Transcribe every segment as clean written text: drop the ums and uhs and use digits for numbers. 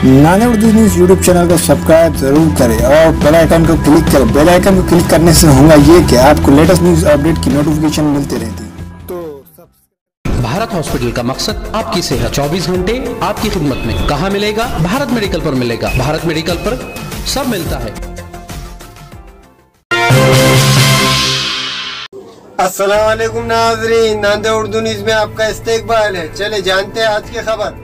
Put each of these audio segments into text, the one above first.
Nanded Urdu news YouTube channel को subscribe जरूर करें और बेल आइकन को क्लिक करें। बेल आइकन को क्लिक करने से होगा ये कि आपको लेटेस्ट न्यूज़ अपडेट की नोटिफिकेशन मिलती रहती। भारत हॉस्पिटल का मकसद आपकी सेहत 24 घंटे आपकी खिदमत में। कहाँ मिलेगा? भारत मेडिकल पर मिलेगा। भारत मेडिकल पर सब मिलता है। अस्सलाम वालेकुम नाज़रीन, नांदेड़ उर्दू न्यूज़ में आपका इस्तकबाल है। चले जानते हैं आज की खबर।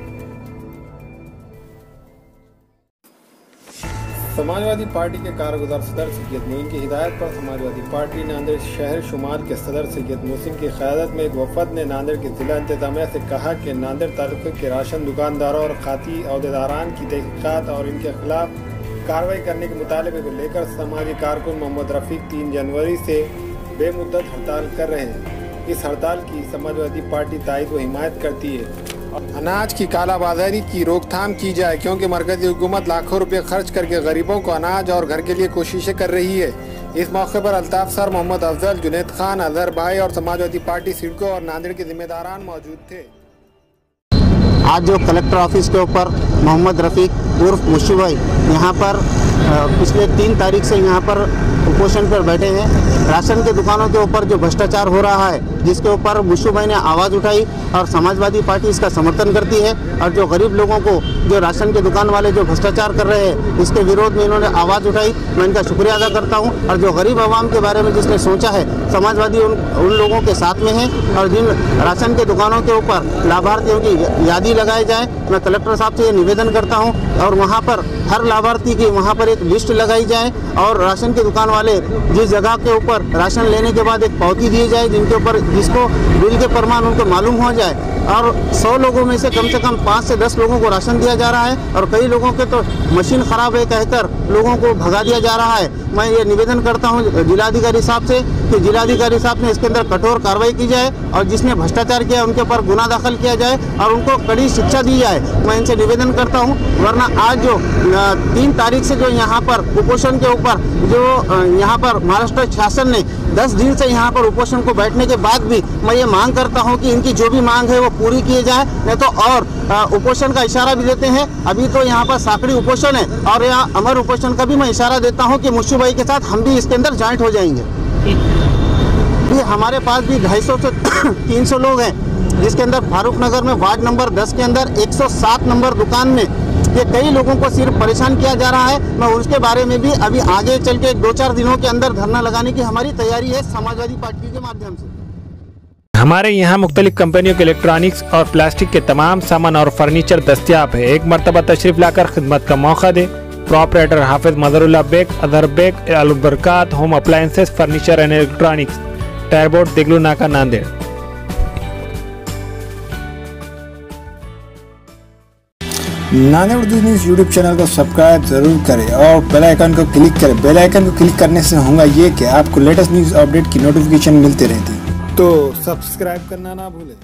समाजवादी पार्टी के कारगुजार सदर सैयद मोइन की हिदायत पर समाजवादी पार्टी नांदेड़ शहर शुमाल के सदर सैयद मोहसिन की क़यादत में एक वफद ने नांदेड़ की जिला इंतजामिया से कहा कि नांदेड़ तालुके के राशन दुकानदारों और खाती अहदेदारान की तहकीकात और इनके खिलाफ कार्रवाई करने के मुतालबे को लेकर समाजी कारकुन मोहम्मद रफ़ीक 3 जनवरी से बेमुद्दत हड़ताल कर रहे हैं। इस हड़ताल की समाजवादी पार्टी तायद व हिमायत करती है। अनाज की कालाबाजारी की रोकथाम की जाए, क्योंकि मरकजी हुकूमत लाखों रुपए खर्च करके गरीबों को अनाज और घर के लिए कोशिशें कर रही है। इस मौके पर अल्ताफ सर, मोहम्मद अफजल, जुनैद खान, अजहर भाई और समाजवादी पार्टी सिडको और नांदेड़ के जिम्मेदारान मौजूद थे। आज जो कलेक्टर ऑफिस के ऊपर मोहम्मद रफ़ीक उर्फ मुशी भाई यहाँ पर पिछले 3 तारीख से यहाँ पर उपोषण पर बैठे हैं। राशन के दुकानों के ऊपर जो भ्रष्टाचार हो रहा है, जिसके ऊपर मुशू भाई ने आवाज़ उठाई और समाजवादी पार्टी इसका समर्थन करती है। और जो गरीब लोगों को, जो राशन के दुकान वाले जो भ्रष्टाचार कर रहे हैं, इसके विरोध में इन्होंने आवाज़ उठाई। मैं इनका शुक्रिया अदा करता हूँ। और जो गरीब आवाम के बारे में जिसने सोचा है, समाजवादी उन लोगों के साथ में है। और जिन राशन के दुकानों के ऊपर लाभार्थियों की यादी लगाई जाए, मैं कलेक्टर साहब से ये निवेदन करता हूँ। और वहाँ पर हर लाभार्थी की वहाँ पर एक लिस्ट लगाई जाए और राशन के दुकान वाले जिस जगह के ऊपर राशन लेने के बाद एक पावती दी जाए, जिनके ऊपर जिसको बिल के प्रमाण उनको मालूम हो जाए। और 100 लोगों में से कम 5 से 10 लोगों को राशन दिया जा रहा है और कई लोगों के तो मशीन ख़राब है कहकर लोगों को भगा दिया जा रहा है। मैं ये निवेदन करता हूँ जिलाधिकारी साहब से कि जिलाधिकारी साहब ने इसके अंदर कठोर कार्रवाई की जाए और जिसने भ्रष्टाचार किया उनके ऊपर गुनाह दाखिल किया जाए और उनको कड़ी शिक्षा दी जाए। मैं इनसे निवेदन करता हूँ। वरना आज जो 3 तारीख से जो यहाँ पर कुपोषण के ऊपर जो यहाँ पर महाराष्ट्र शासन ने 10 दिन से यहाँ पर कुपोषण को बैठने के बाद भी मैं ये मांग करता हूँ कि इनकी जो भी मांग है वो पूरी किए जाए, नहीं तो और कुपोषण का इशारा भी देते हैं। अभी तो यहाँ पर साकड़ी कुपोषण है और यहाँ अमर कुपोषण का भी मैं इशारा देता हूँ कि मुशू भाई के साथ हम भी इसके अंदर ज्वाइंट हो जाएंगे। भी हमारे पास भी 250 से 300 लोग हैं, जिसके अंदर फारूक नगर में वार्ड नंबर 10 के अंदर 107 नंबर दुकान में ये कई लोगों को सिर्फ परेशान किया जा रहा है। मैं उसके बारे में भी अभी आगे चल के 2-4 दिनों के अंदर धरना लगाने की हमारी तैयारी है समाजवादी पार्टी के माध्यम से। हमारे यहाँ मुख्तलिफ कंपनियों के इलेक्ट्रॉनिक्स और प्लास्टिक के तमाम सामान और फर्नीचर दस्तियाब है। एक मरतबा तशरीफ लाकर खिदमत का मौका दे। Proprietor Hafiz Mazharullah Baig, Azhar Baig, Albarkat home appliances, furniture and electronics, टायरबोर्ड, Deglur Naka, Nanded. Nanded Urdu news YouTube channel को सब्सक्राइब जरूर करें और बेल आइकन को क्लिक करें। बेल आइकन को क्लिक करने से होगा ये कि आपको लेटेस्ट न्यूज़ अपडेट की नोटिफिकेशन मिलती रहती। तो सब्सक्राइब करना ना भूलें।